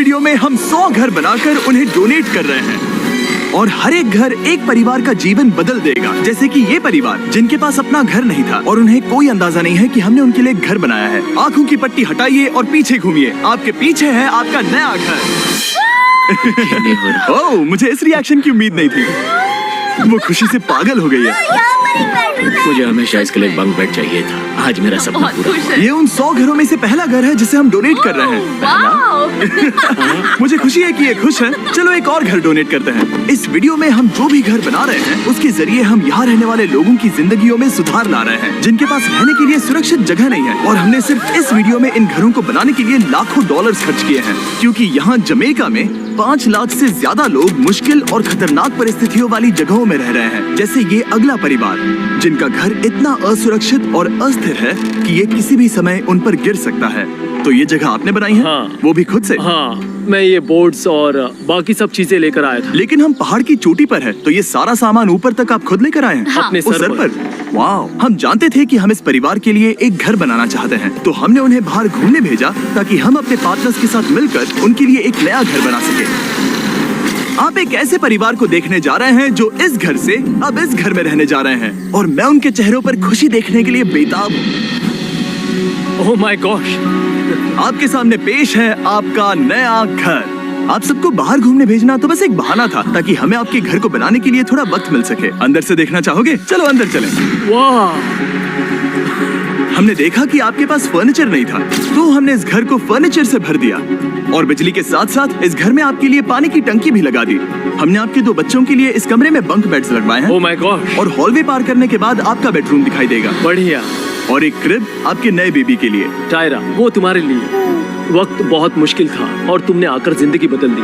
Video में हम 100 घर बनाकर उन्हें डोनेट कर रहे हैं और हर एक घर एक परिवार का जीवन बदल देगा। जैसे कि ये परिवार जिनके पास अपना घर नहीं था और उन्हें कोई अंदाजा नहीं है कि हमने उनके लिए घर बनाया है। आंखों की पट्टी हटाइए और पीछे घूमिए। आपके पीछे है आपका नया घर। ओह, मुझे इस रिएक्शन की उम्मीद नहीं थी। वो खुशी से पागल हो गई है। मुझे हमेशा इसके लिए बंक बेड चाहिए था। आज मेरा सपना पूरा हुआ। ये उन 100 घरों में से पहला घर है जिसे हम डोनेट कर रहे हैं। मुझे खुशी है कि ये खुश है। चलो एक और घर डोनेट करते हैं। इस वीडियो में हम जो भी घर बना रहे हैं उसके जरिए हम यहाँ रहने वाले लोगों की जिंदगियों में सुधार ला रहे हैं जिनके पास रहने के लिए सुरक्षित जगह नहीं है। और हमने सिर्फ इस वीडियो में इन घरों को बनाने के लिए लाखों डॉलर्स खर्च किए हैं, क्योंकि यहाँ जमैका में 5 लाख से ज्यादा लोग मुश्किल और खतरनाक परिस्थितियों वाली जगहों में रह रहे हैं। जैसे ये अगला परिवार जिनका घर इतना असुरक्षित और अस्थिर है कि ये किसी भी समय उन पर गिर सकता है। तो ये जगह आपने बनाई है? हाँ। वो भी खुद से? हाँ, मैं ये बोर्ड्स और बाकी सब चीजें लेकर आया था। लेकिन हम पहाड़ की चोटी पर है, तो ये सारा सामान ऊपर तक आप खुद लेकर आए हैं? हाँ। अपने उस सर पर। वाओ! हम जानते थे कि हम इस परिवार के लिए एक घर बनाना चाहते हैं, तो हमने उन्हें बाहर घूमने भेजा ताकि हम अपने पार्टनर्स के साथ मिलकर उनके लिए एक नया घर बना सके। आप एक ऐसे परिवार को देखने जा रहे हैं जो इस घर से अब इस घर में रहने जा रहे हैं, और मैं उनके चेहरों पर खुशी देखने के लिए बेताब हूँ। Oh my gosh! आपके सामने पेश है आपका नया घर। आप सबको बाहर घूमने भेजना तो बस एक बहाना था ताकि हमें आपके घर को बनाने के लिए थोड़ा वक्त मिल सके। अंदर से देखना चाहोगे? चलो अंदर चलें। वाह! हमने देखा कि आपके पास फर्नीचर नहीं था, तो हमने इस घर को फर्नीचर से भर दिया और बिजली के साथ साथ इस घर में आपके लिए पानी की टंकी भी लगा दी। हमने आपके 2 बच्चों के लिए इस कमरे में बंक बेड्स लगवाए हैं। Oh my gosh! और हॉलवे पार करने के बाद आपका बेडरूम दिखाई देगा। बढ़िया। और एक क्रिब आपके नए बेबी के लिए। टायरा, वो तुम्हारे लिए। वक्त बहुत मुश्किल था और तुमने आकर जिंदगी बदल दी।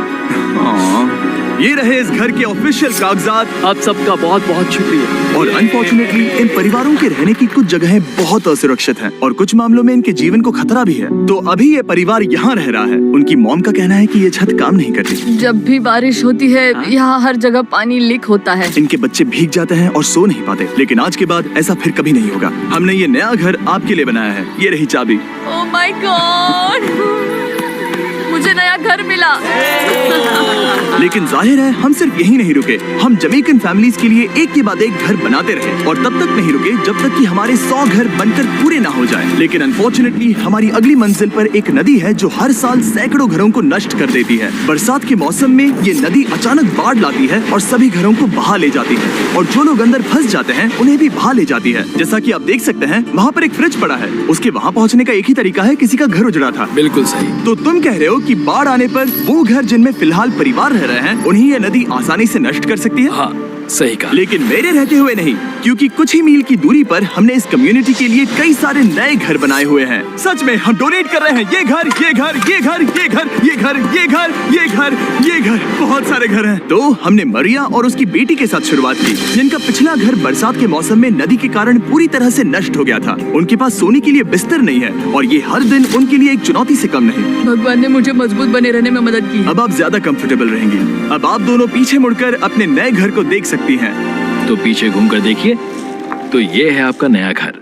ये रहे इस घर के ऑफिशियल कागजात। आप सबका बहुत बहुत शुक्रिया। और अनफॉर्चुनेटली इन परिवारों के रहने की कुछ जगहें बहुत असुरक्षित हैं और कुछ मामलों में इनके जीवन को खतरा भी है। तो अभी ये परिवार यहाँ रह रहा है। उनकी मॉम का कहना है कि ये छत काम नहीं करती। जब भी बारिश होती है यहाँ हर जगह पानी लीक होता है। इनके बच्चे भीग जाते हैं और सो नहीं पाते, लेकिन आज के बाद ऐसा फिर कभी नहीं होगा। हमने ये नया घर आपके लिए बनाया है। ये रही चाबी। Oh my God! मुझे नया घर मिला। लेकिन जाहिर है हम सिर्फ यही नहीं रुके। हम जमैकन फैमिलीज के लिए एक के बाद एक घर बनाते रहे और तब तक नहीं रुके जब तक कि हमारे 100 घर बनकर पूरे ना हो जाएं। लेकिन अनफॉर्चुनेटली हमारी अगली मंजिल पर एक नदी है जो हर साल सैकड़ों घरों को नष्ट कर देती है। बरसात के मौसम में ये नदी अचानक बाढ़ लाती है और सभी घरों को बहा ले जाती है, और जो लोग अंदर फंस जाते हैं उन्हें भी बहा ले जाती है। जैसा कि आप देख सकते हैं वहाँ पर एक फ्रिज पड़ा है। उसके वहाँ पहुँचने का एक ही तरीका है, किसी का घर उजड़ा था। बिल्कुल सही। तो तुम कह रहे हो कि बाढ़ आने पर वो घर जिनमें फिलहाल परिवार रह रहे हैं उन्हें ये नदी आसानी से नष्ट कर सकती है? हाँ, सही कहा। लेकिन मेरे रहते हुए नहीं, क्योंकि कुछ ही मील की दूरी पर हमने इस कम्युनिटी के लिए कई सारे नए घर बनाए हुए हैं। सच में हम डोनेट कर रहे हैं। ये घर, ये घर, ये घर, ये घर, ये घर, ये घर, ये घर, ये घर, बहुत सारे घर हैं। तो हमने मरिया और उसकी बेटी के साथ शुरुआत की, जिनका पिछला घर बरसात के मौसम में नदी के कारण पूरी तरह से नष्ट हो गया था। उनके पास सोने के लिए बिस्तर नहीं है और ये हर दिन उनके लिए एक चुनौती से कम नहीं। भगवान ने मुझे मजबूत बने रहने में मदद की। अब आप ज्यादा कंफर्टेबल रहेंगी। अब आप दोनों पीछे मुड़कर अपने नए घर को देख सकती हैं। तो पीछे घूमकर देखिए, तो ये है आपका नया घर।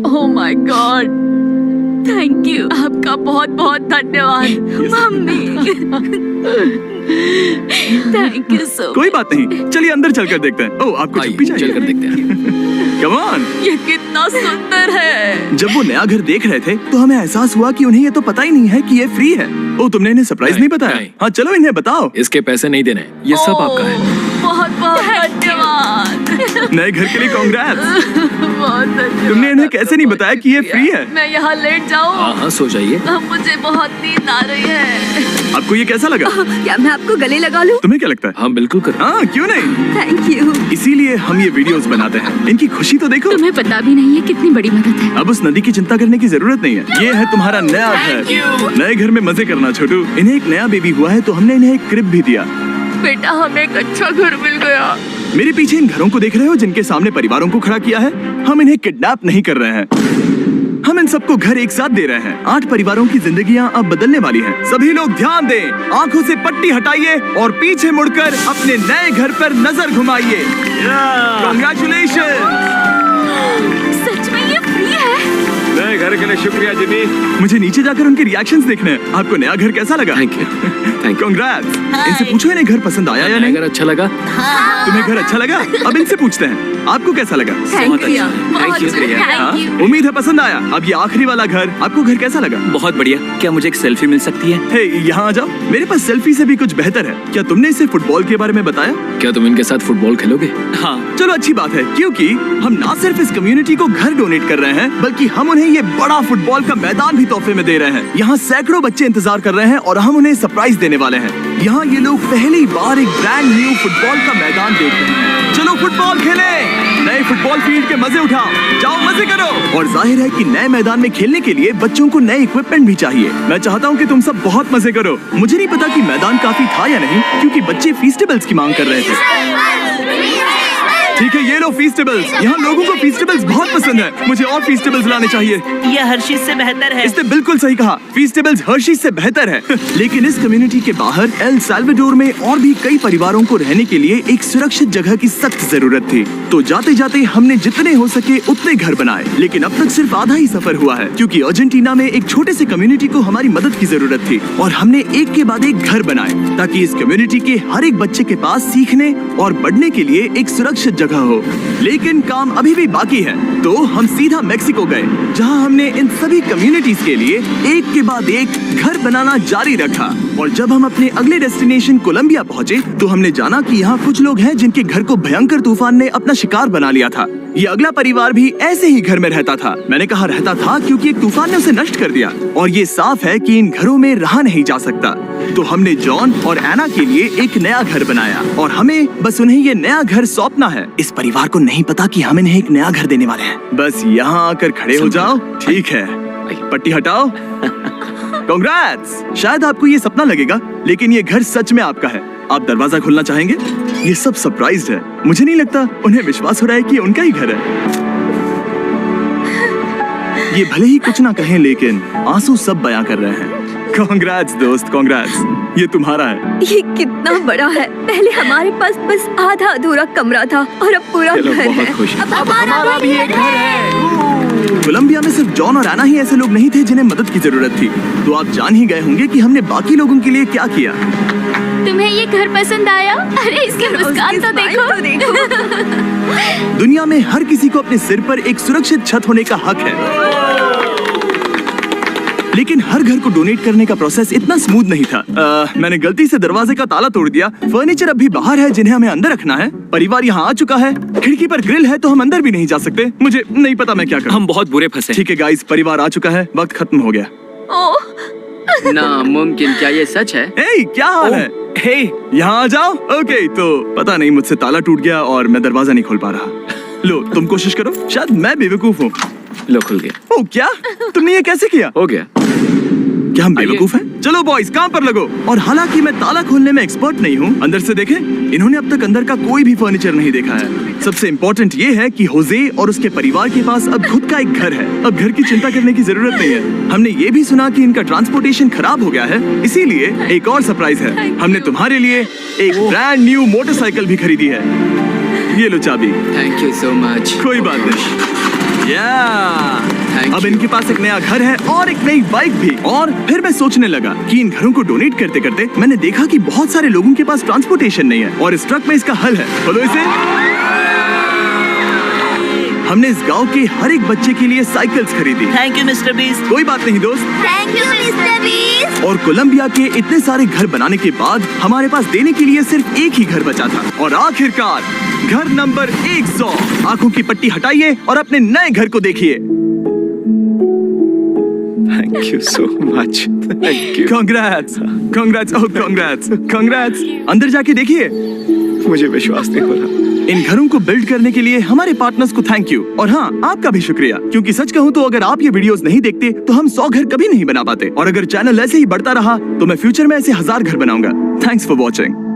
Oh my God! Thank you. आपका बहुत बहुत धन्यवाद मम्मी। Thank you so. कोई बात नहीं, चलिए अंदर चलकर देखते हैं। ओह, आपको चुप्पी चाहिए? चलकर देखते हैं। Come on. ये कितना सुंदर है। जब वो नया घर देख रहे थे तो हमें एहसास हुआ कि उन्हें ये तो पता ही नहीं है कि ये फ्री है। ओह, तुमने इन्हें सरप्राइज नहीं बताया? नहीं। हाँ, चलो इन्हें बताओ। इसके पैसे नहीं देने, ये सब आपका है। बहुत बहुत धन्यवाद। नए घर के लिए कांग्रेट्स। बहुत धन्यवाद। तुमने इन्हें कैसे नहीं बताया कि ये फ्री है? मैं यहाँ लेट जाऊँ? हाँ हाँ, सो जाइए। मुझे बहुत नींद आ रही है। आपको ये कैसा लगा? क्या मैं आपको गले लगा लूं? तुम्हें क्या लगता है? हाँ बिल्कुल कर। हाँ, क्यों नहीं? Thank you. इसीलिए हम ये वीडियोस बनाते हैं। इनकी खुशी तो देखो। तुम्हें पता भी नहीं है कितनी बड़ी मदद है। अब उस नदी की चिंता करने की जरूरत नहीं है। ये है तुम्हारा नया घर। नए घर में मजे करना छोटू। इन्हें एक नया बेबी हुआ है तो हमने इन्हें एक क्रिब भी दिया। बेटा, हमें एक अच्छा घर मिल गया। मेरे पीछे इन घरों को देख रहे हो जिनके सामने परिवारों को खड़ा किया है? हम इन्हें किडनैप नहीं कर रहे हैं। हम इन सबको घर एक साथ दे रहे हैं। 8 परिवारों की जिंदगियां अब बदलने वाली हैं। सभी लोग ध्यान दें, आंखों से पट्टी हटाइए और पीछे मुड़कर अपने नए घर पर नजर घुमाइए। कांग्रेचुलेशन। सच में ये फ्री है? नए घर के लिए शुक्रिया जिमी। मुझे नीचे जाकर उनके रिएक्शंस देखने हैं। आपको नया घर कैसा लगा? Thank you, thank you. Congrats. इनसे पूछो इन्हें घर पसंद आया या नहीं। अगर अच्छा लगा, तुम्हें घर अच्छा लगा? अब इनसे पूछते हैं आपको कैसा लगा? थैंक यू, Thank you, प्रिया। हाँ? Thank you. उम्मीद है पसंद आया। अब ये आखिरी वाला घर, आपको घर कैसा लगा? बहुत बढ़िया। क्या मुझे एक सेल्फी मिल सकती है? हे, यहाँ आ जाओ। मेरे पास सेल्फी से भी कुछ बेहतर है। क्या तुमने इसे फुटबॉल के बारे में बताया? क्या तुम इनके साथ फुटबॉल खेलोगे? हाँ। चलो अच्छी बात है, क्योंकि हम ना सिर्फ इस कम्युनिटी को घर डोनेट कर रहे हैं, बल्कि हम उन्हें ये बड़ा फुटबॉल का मैदान भी तोहफे में दे रहे हैं। यहाँ सैकड़ों बच्चे इंतजार कर रहे हैं और हम उन्हें सरप्राइज देने वाले हैं। यहाँ ये लोग पहली बार एक ब्रांड न्यू फुटबॉल का मैदान देख रहे हैं। चलो फुटबॉल खेलें, नए फुटबॉल फील्ड के मजे उठाओ, जाओ मजे करो। और जाहिर है कि नए मैदान में खेलने के लिए बच्चों को नए इक्विपमेंट भी चाहिए। मैं चाहता हूँ कि तुम सब बहुत मजे करो। मुझे नहीं पता कि मैदान काफी था या नहीं, क्योंकि बच्चे फीस्टेबल्स की मांग कर रहे थे। ठीक है, ये लो फीस्टेबल्स। यहाँ लोगों को फीस्टेबल्स बहुत पसंद है। मुझे और फीस्टेबल्स लाने चाहिए। ये हर्षीज से बेहतर है। इसने बिल्कुल सही कहा, फीस्टेबल्स हर्शीज से बेहतर है। लेकिन इस कम्युनिटी के बाहर एल साल्वाडोर में और भी कई परिवारों को रहने के लिए एक सुरक्षित जगह की सख्त जरूरत थी। तो जाते जाते हमने जितने हो सके उतने घर बनाए, लेकिन अब तक सिर्फ आधा ही सफर हुआ है, क्योंकि अर्जेंटीना में एक छोटे से कम्युनिटी को हमारी मदद की जरूरत थी। और हमने एक के बाद एक घर बनाए ताकि इस कम्युनिटी के हर एक बच्चे के पास सीखने और बढ़ने के लिए एक सुरक्षित जगह हो। लेकिन काम अभी भी बाकी है, तो हम सीधा मेक्सिको गए, जहां हमने इन सभी कम्युनिटीज के लिए एक के बाद एक घर बनाना जारी रखा। और जब हम अपने अगले डेस्टिनेशन कोलंबिया पहुंचे, तो हमने जाना कि यहाँ कुछ लोग हैं जिनके घर को भयंकर तूफान ने अपना शिकार बना लिया था। ये अगला परिवार भी ऐसे ही घर में रहता था। मैंने कहा रहता था क्योंकि एक तूफान ने उसे नष्ट कर दिया, और ये साफ है कि इन घरों में रहा नहीं जा सकता। तो हमने जॉन और एना के लिए एक नया घर बनाया, और हमें बस उन्हें ये नया घर सौंपना है। इस परिवार को नहीं पता कि हम इन्हें एक नया घर देने वाले हैं। बस यहाँ आकर खड़े हो जाओ। ठीक है, पट्टी हटाओ। कांग्रेट्स। शायद आपको ये सपना लगेगा, लेकिन ये घर सच में आपका है। आप दरवाजा खोलना चाहेंगे? ये सब सरप्राइज्ड है। मुझे नहीं लगता उन्हें विश्वास हो रहा है कि उनका ही घर है। ये भले ही कुछ ना कहें, लेकिन आंसू सब बयां कर रहे हैं। कांग्रेट्स दोस्त, कांग्रेट्स। ये तुम्हारा है। ये कितना बड़ा है। पहले हमारे पास बस आधा अधूरा कमरा था, और अब पूरा चलो, घर बहुत है। खुश हैं। अब हमारा भी एक घर है। कोलंबिया में सिर्फ जॉन और एना ही ऐसे लोग नहीं थे जिन्हें मदद की जरूरत थी। तो आप जान ही गए होंगे कि हमने बाकी लोगों के लिए क्या किया। तुम्हें ये घर पसंद आया? अरे इसकी मुस्कान तो देखो। दुनिया में हर किसी को अपने सिर पर एक सुरक्षित छत होने का हक है, लेकिन हर घर को डोनेट करने का प्रोसेस इतना स्मूथ नहीं था। मैंने गलती से दरवाजे का ताला तोड़ दिया। फर्नीचर अब भी बाहर है जिन्हें हमें अंदर रखना है। परिवार यहाँ आ चुका है। खिड़की पर ग्रिल है, तो हम अंदर भी नहीं जा सकते। मुझे नहीं पता मैं क्या करूं। हम बहुत बुरे फंसे। ठीक है गाइस, परिवार आ चुका है। वक्त खत्म हो गया। नामुमकिन, क्या ये सच है? हे, क्या हाल है? हे, यहाँ आ जाओ। ओके, तो पता नहीं मुझसे ताला टूट गया और मैं दरवाजा नहीं खोल पा रहा। लो, तुम कोशिश करो। शायद मैं बेवकूफ हूँ। लो, खुल गया। ओ क्या? तुमने ये कैसे किया? हो गया। क्या हम बेवकूफ हैं? चलो बॉयज, काम पर लगो। और हालांकि मैं ताला खोलने में एक्सपर्ट नहीं हूँ, अंदर से देखें, इन्होंने अब तक अंदर का कोई भी फर्नीचर नहीं देखा है। सबसे इम्पोर्टेंट ये है कि होजे और उसके परिवार के पास अब खुद का एक घर है। अब घर की चिंता करने की जरूरत नहीं है। हमने ये भी सुना कि इनका ट्रांसपोर्टेशन खराब हो गया है, इसीलिए एक और सरप्राइज है। हमने तुम्हारे लिए एक ब्रांड न्यू मोटरसाइकिल भी खरीदी है। ये लो चाबी। Thank you so much. कोई बात नहीं। Thank अब you. इनके पास एक नया घर है और एक नई बाइक भी। और फिर मैं सोचने लगा कि इन घरों को डोनेट करते करते मैंने देखा कि बहुत सारे लोगों के पास ट्रांसपोर्टेशन नहीं है, और इस ट्रक में इसका हल है। बोलो इसे। हमने इस गांव के हर एक बच्चे के लिए साइकिल्स खरीदी। Thank you mister beast. कोई बात नहीं दोस्त। Thank you mister beast. और कोलंबिया के इतने सारे घर बनाने के बाद हमारे पास देने के लिए सिर्फ एक ही घर बचा था। और आखिरकार घर नंबर 100। आंखों की पट्टी हटाइए और अपने नए घर को देखिए। Thank you so much. Thank you. Congrats, congrats, oh congrats, congrats. अंदर जाके देखिए। मुझे विश्वास नहीं हो रहा। इन घरों को बिल्ड करने के लिए हमारे पार्टनर्स को थैंक यू। और हाँ, आपका भी शुक्रिया, क्योंकि सच कहूँ तो अगर आप ये वीडियोस नहीं देखते तो हम 100 घर कभी नहीं बना पाते। और अगर चैनल ऐसे ही बढ़ता रहा तो मैं फ्यूचर में ऐसे 1000 घर बनाऊंगा। Thanks for watching.